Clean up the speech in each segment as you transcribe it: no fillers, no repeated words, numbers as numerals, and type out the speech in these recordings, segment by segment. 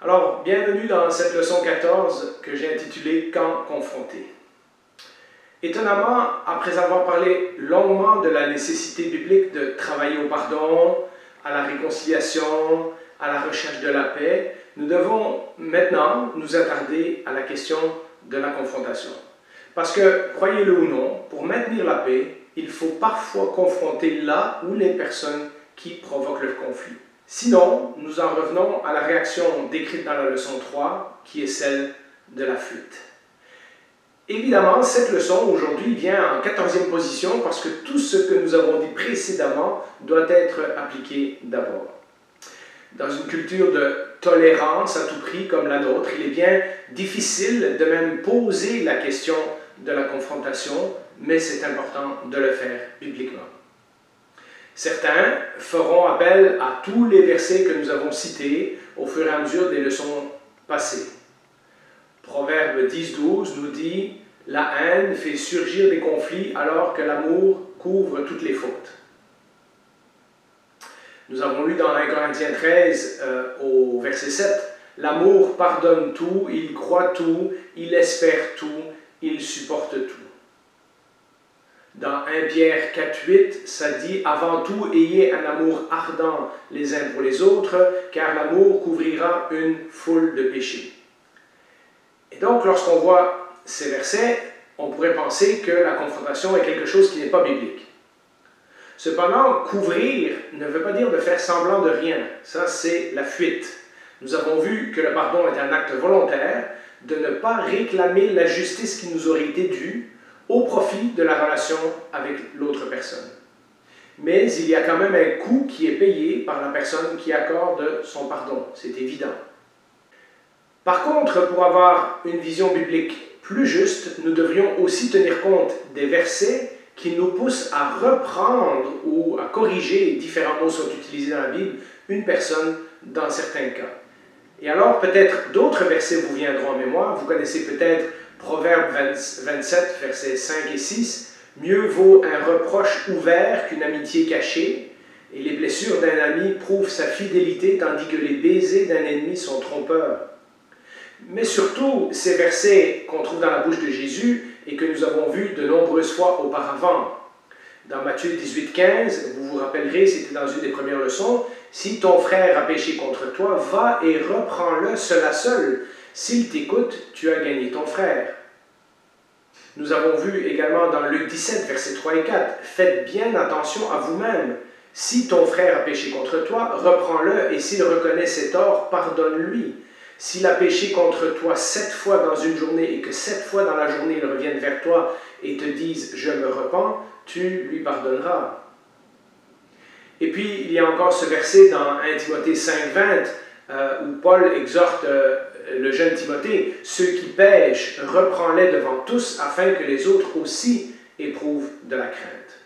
Alors, bienvenue dans cette leçon 14 que j'ai intitulée « Quand confronté ». Étonnamment, après avoir parlé longuement de la nécessité biblique de travailler au pardon, à la réconciliation, à la recherche de la paix, nous devons maintenant nous attarder à la question de la confrontation. Parce que, croyez-le ou non, pour maintenir la paix, il faut parfois confronter là ou les personnes qui provoquent le conflit. Sinon, nous en revenons à la réaction décrite dans la leçon 3, qui est celle de la fuite. Évidemment, cette leçon aujourd'hui vient en 14e position parce que tout ce que nous avons dit précédemment doit être appliqué d'abord. Dans une culture de tolérance à tout prix comme la nôtre, il est bien difficile de même poser la question de la confrontation, mais c'est important de le faire bibliquement. Certains feront appel à tous les versets que nous avons cités au fur et à mesure des leçons passées. Proverbe 10-12 nous dit « La haine fait surgir des conflits alors que l'amour couvre toutes les fautes ». Nous avons lu dans 1 Corinthiens 13 au verset 7 « L'amour pardonne tout, il croit tout, il espère tout, il supporte tout ». Dans 1 Pierre 4.8, ça dit « Avant tout, ayez un amour ardent les uns pour les autres, car l'amour couvrira une foule de péchés. » Et donc, lorsqu'on voit ces versets, on pourrait penser que la confrontation est quelque chose qui n'est pas biblique. Cependant, couvrir ne veut pas dire de faire semblant de rien. Ça, c'est la fuite. Nous avons vu que le pardon est un acte volontaire de ne pas réclamer la justice qui nous aurait été due au profit de la relation avec l'autre personne. Mais il y a quand même un coût qui est payé par la personne qui accorde son pardon, c'est évident. Par contre, pour avoir une vision biblique plus juste, nous devrions aussi tenir compte des versets qui nous poussent à reprendre ou à corriger, différents mots sont utilisés dans la Bible, une personne dans certains cas. Et alors, peut-être d'autres versets vous viendront en mémoire. Vous connaissez peut-être Proverbe 27, versets 5 et 6. « Mieux vaut un reproche ouvert qu'une amitié cachée, et les blessures d'un ami prouvent sa fidélité, tandis que les baisers d'un ennemi sont trompeurs. » Mais surtout, ces versets qu'on trouve dans la bouche de Jésus et que nous avons vus de nombreuses fois auparavant. Dans Matthieu 18,15, vous vous rappellerez, c'était dans une des premières leçons, « Si ton frère a péché contre toi, va et reprends-le seul à seul. S'il t'écoute, tu as gagné ton frère. » Nous avons vu également dans Luc 17, versets 3 et 4, « Faites bien attention à vous-même. Si ton frère a péché contre toi, reprends-le, et s'il reconnaît ses torts, pardonne-lui. S'il a péché contre toi 7 fois dans une journée et que 7 fois dans la journée il revienne vers toi et te dise « Je me repens », tu lui pardonneras. Et puis, il y a encore ce verset dans 1 Timothée 5,20 où Paul exhorte le jeune Timothée « Ceux qui pêchent, reprends-les devant tous afin que les autres aussi éprouvent de la crainte. »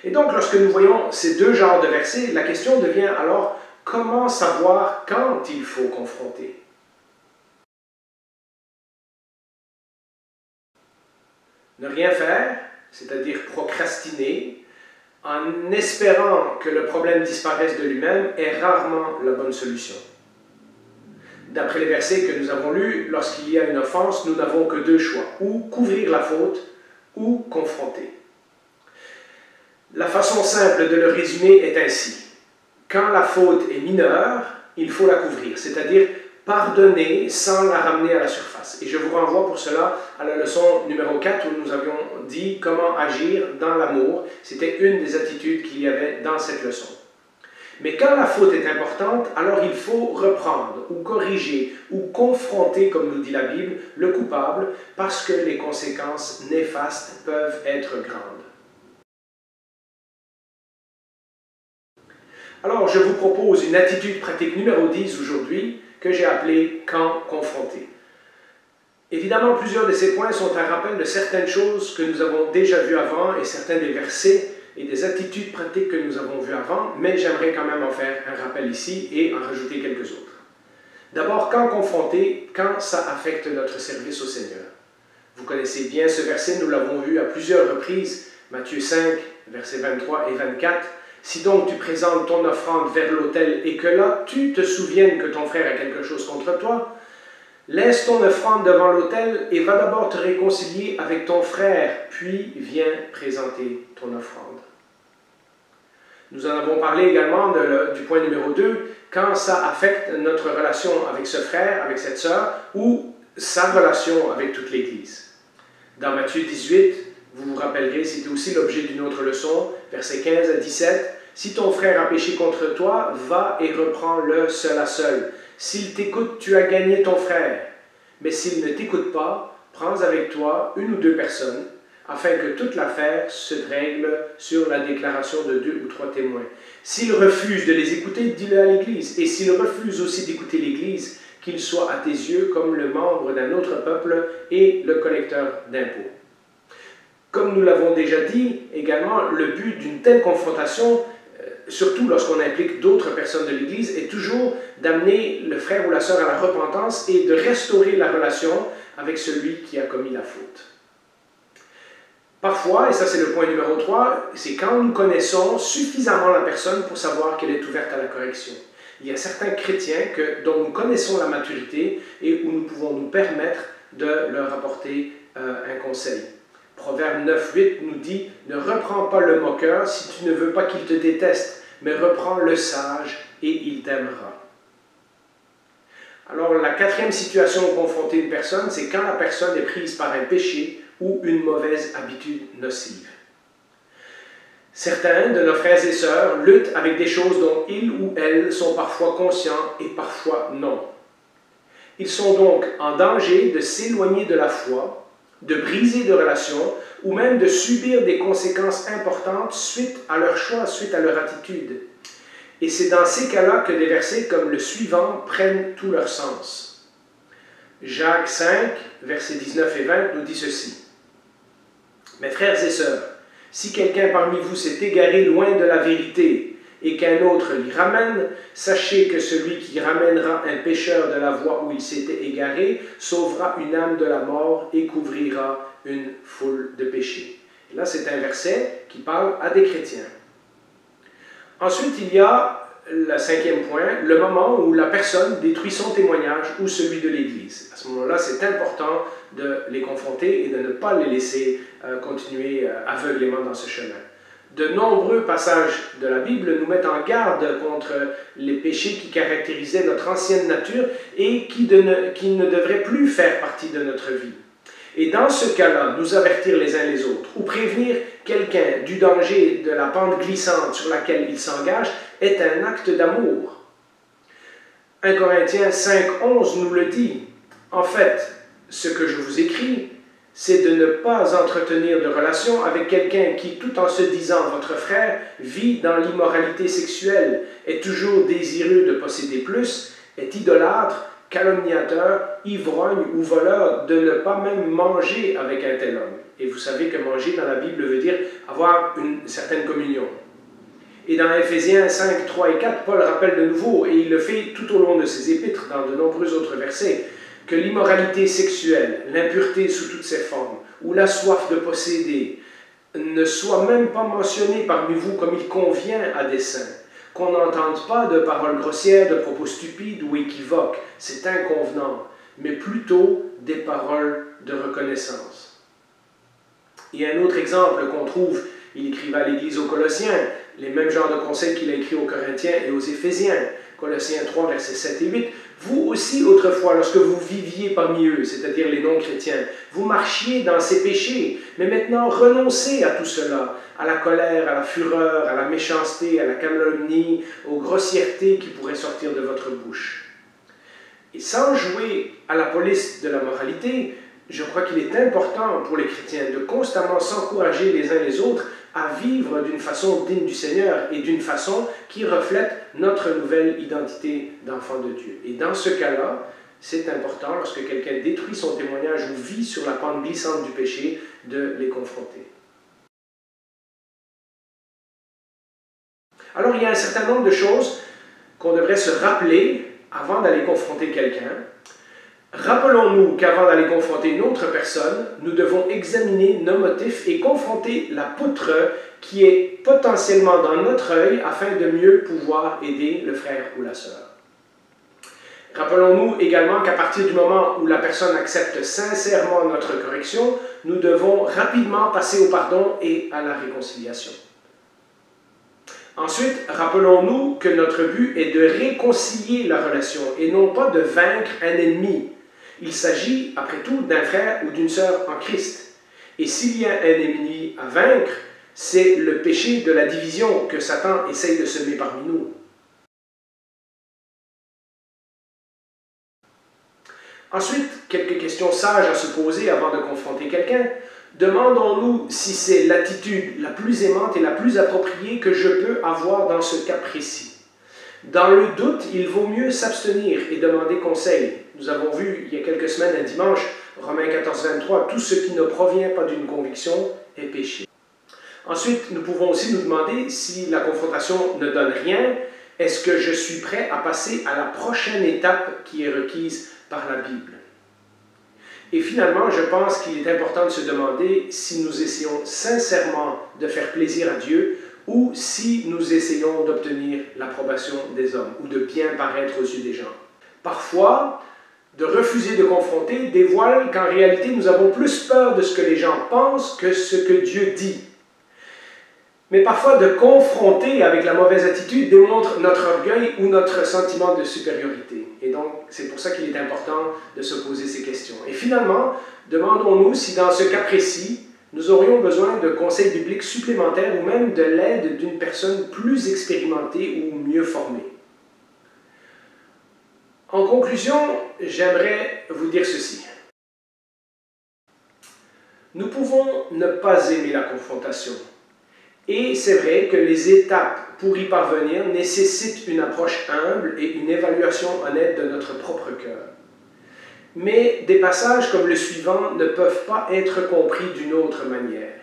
Et donc, lorsque nous voyons ces deux genres de versets, la question devient alors comment savoir quand il faut confronter? Ne rien faire, c'est-à-dire procrastiner, en espérant que le problème disparaisse de lui-même, est rarement la bonne solution. D'après les versets que nous avons lus, lorsqu'il y a une offense, nous n'avons que deux choix, ou couvrir la faute, ou confronter. La façon simple de le résumer est ainsi. Quand la faute est mineure, il faut la couvrir, c'est-à-dire pardonner sans la ramener à la surface. Et je vous renvoie pour cela à la leçon numéro 4 où nous avions dit comment agir dans l'amour. C'était une des attitudes qu'il y avait dans cette leçon. Mais quand la faute est importante, alors il faut reprendre ou corriger ou confronter, comme nous dit la Bible, le coupable parce que les conséquences néfastes peuvent être grandes. Alors, je vous propose une attitude pratique numéro 10 aujourd'hui que j'ai appelée « Quand confronté ». Évidemment, plusieurs de ces points sont un rappel de certaines choses que nous avons déjà vues avant et certains des versets et des attitudes pratiques que nous avons vues avant, mais j'aimerais quand même en faire un rappel ici et en rajouter quelques autres. D'abord, quand confronté, quand ça affecte notre service au Seigneur. Vous connaissez bien ce verset, nous l'avons vu à plusieurs reprises, Matthieu 5, versets 23 et 24. Si donc tu présentes ton offrande vers l'autel et que là tu te souviennes que ton frère a quelque chose contre toi, laisse ton offrande devant l'autel et va d'abord te réconcilier avec ton frère, puis viens présenter ton offrande. Nous en avons parlé également du point numéro 2, quand ça affecte notre relation avec ce frère, avec cette sœur, ou sa relation avec toute l'Église. Dans Matthieu 18, vous vous rappellerez, c'était aussi l'objet d'une autre leçon, versets 15 à 17, « Si ton frère a péché contre toi, va et reprends-le seul à seul. S'il t'écoute, tu as gagné ton frère. Mais s'il ne t'écoute pas, prends avec toi une ou deux personnes, afin que toute l'affaire se règle sur la déclaration de 2 ou 3 témoins. S'il refuse de les écouter, dis-le à l'Église. Et s'il refuse aussi d'écouter l'Église, qu'il soit à tes yeux comme le membre d'un autre peuple et le collecteur d'impôts. » Comme nous l'avons déjà dit, également, le but d'une telle confrontation, surtout lorsqu'on implique d'autres personnes de l'Église, est toujours d'amener le frère ou la sœur à la repentance et de restaurer la relation avec celui qui a commis la faute. Parfois, et ça c'est le point numéro 3, c'est quand nous connaissons suffisamment la personne pour savoir qu'elle est ouverte à la correction. Il y a certains chrétiens dont nous connaissons la maturité et où nous pouvons nous permettre de leur apporter un conseil. Proverbe 9:8 nous dit « Ne reprends pas le moqueur si tu ne veux pas qu'il te déteste, mais reprends le sage et il t'aimera. » Alors la quatrième situation où confronter une personne, c'est quand la personne est prise par un péché ou une mauvaise habitude nocive. Certains de nos frères et sœurs luttent avec des choses dont ils ou elles sont parfois conscients et parfois non. Ils sont donc en danger de s'éloigner de la foi, de briser de relations ou même de subir des conséquences importantes suite à leur choix, suite à leur attitude. Et c'est dans ces cas-là que des versets comme le suivant prennent tout leur sens. Jacques 5, versets 19 et 20 nous dit ceci. « Mes frères et sœurs, si quelqu'un parmi vous s'est égaré loin de la vérité et qu'un autre l'y ramène, sachez que celui qui ramènera un pécheur de la voie où il s'était égaré sauvera une âme de la mort et couvrira une foule de péchés. » Et là, c'est un verset qui parle à des chrétiens. Ensuite, il y a le 5e point, le moment où la personne détruit son témoignage ou celui de l'Église. À ce moment-là, c'est important de les confronter et de ne pas les laisser continuer aveuglément dans ce chemin. De nombreux passages de la Bible nous mettent en garde contre les péchés qui caractérisaient notre ancienne nature et qui ne devraient plus faire partie de notre vie. Et dans ce cas-là, nous avertir les uns les autres ou prévenir quelqu'un du danger de la pente glissante sur laquelle il s'engage est un acte d'amour. 1 Corinthiens 5:11 nous le dit. En fait, ce que je vous écris, c'est de ne pas entretenir de relation avec quelqu'un qui, tout en se disant votre frère, vit dans l'immoralité sexuelle, est toujours désireux de posséder plus, est idolâtre, calomniateur, ivrogne ou voleur, de ne pas même manger avec un tel homme. Et vous savez que manger dans la Bible veut dire avoir une certaine communion. Et dans Éphésiens 5, 3 et 4, Paul rappelle de nouveau, et il le fait tout au long de ses épîtres, dans de nombreux autres versets, que l'immoralité sexuelle, l'impureté sous toutes ses formes, ou la soif de posséder, ne soit même pas mentionnée parmi vous comme il convient à des saints, qu'on n'entende pas de paroles grossières, de propos stupides ou équivoques, c'est inconvenant, mais plutôt des paroles de reconnaissance. Et un autre exemple qu'on trouve, il écrivait à l'Église aux Colossiens, les mêmes genres de conseils qu'il a écrits aux Corinthiens et aux Éphésiens, Colossiens 3, versets 7 et 8. Vous aussi, autrefois, lorsque vous viviez parmi eux, c'est-à-dire les non-chrétiens, vous marchiez dans ces péchés, mais maintenant renoncez à tout cela, à la colère, à la fureur, à la méchanceté, à la calomnie, aux grossièretés qui pourraient sortir de votre bouche. Et sans jouer à la police de la moralité, je crois qu'il est important pour les chrétiens de constamment s'encourager les uns les autres à vivre d'une façon digne du Seigneur et d'une façon qui reflète notre nouvelle identité d'enfant de Dieu. Et dans ce cas-là, c'est important, lorsque quelqu'un détruit son témoignage ou vit sur la pente glissante du péché, de les confronter. Alors, il y a un certain nombre de choses qu'on devrait se rappeler avant d'aller confronter quelqu'un. Rappelons-nous qu'avant d'aller confronter une autre personne, nous devons examiner nos motifs et confronter la poutre qui est potentiellement dans notre œil afin de mieux pouvoir aider le frère ou la sœur. Rappelons-nous également qu'à partir du moment où la personne accepte sincèrement notre correction, nous devons rapidement passer au pardon et à la réconciliation. Ensuite, rappelons-nous que notre but est de réconcilier la relation et non pas de vaincre un ennemi. Il s'agit, après tout, d'un frère ou d'une sœur en Christ. Et s'il y a un ennemi à vaincre, c'est le péché de la division que Satan essaye de semer parmi nous. Ensuite, quelques questions sages à se poser avant de confronter quelqu'un. Demandons-nous si c'est l'attitude la plus aimante et la plus appropriée que je peux avoir dans ce cas précis. Dans le doute, il vaut mieux s'abstenir et demander conseil. Nous avons vu il y a quelques semaines, un dimanche, Romains 14, 23, « Tout ce qui ne provient pas d'une conviction est péché ». Ensuite, nous pouvons aussi nous demander si la confrontation ne donne rien, est-ce que je suis prêt à passer à la prochaine étape qui est requise par la Bible? Et finalement, je pense qu'il est important de se demander si nous essayons sincèrement de faire plaisir à Dieu ou si nous essayons d'obtenir l'approbation des hommes ou de bien paraître aux yeux des gens. Parfois, de refuser de confronter dévoile qu'en réalité, nous avons plus peur de ce que les gens pensent que ce que Dieu dit. Mais parfois, de confronter avec la mauvaise attitude démontre notre orgueil ou notre sentiment de supériorité. Et donc, c'est pour ça qu'il est important de se poser ces questions. Et finalement, demandons-nous si dans ce cas précis, nous aurions besoin de conseils bibliques supplémentaires ou même de l'aide d'une personne plus expérimentée ou mieux formée. En conclusion, j'aimerais vous dire ceci. Nous pouvons ne pas aimer la confrontation. Et c'est vrai que les étapes pour y parvenir nécessitent une approche humble et une évaluation honnête de notre propre cœur. Mais des passages comme le suivant ne peuvent pas être compris d'une autre manière.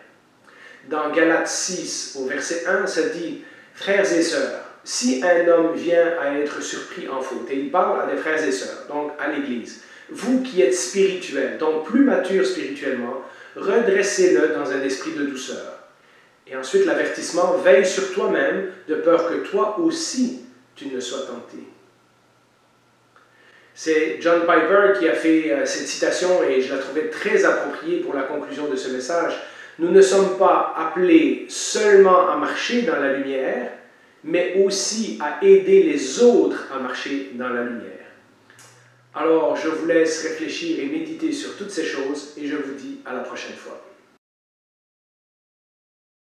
Dans Galates 6, au verset 1, ça dit « Frères et sœurs, si un homme vient à être surpris en faute, et il parle à des frères et sœurs, donc à l'Église, vous qui êtes spirituels, donc plus matures spirituellement, redressez-le dans un esprit de douceur. Et ensuite, l'avertissement, veille sur toi-même, de peur que toi aussi, tu ne sois tenté. » C'est John Piper qui a fait cette citation et je la trouvais très appropriée pour la conclusion de ce message. Nous ne sommes pas appelés seulement à marcher dans la lumière, mais aussi à aider les autres à marcher dans la lumière. Alors, je vous laisse réfléchir et méditer sur toutes ces choses et je vous dis à la prochaine fois.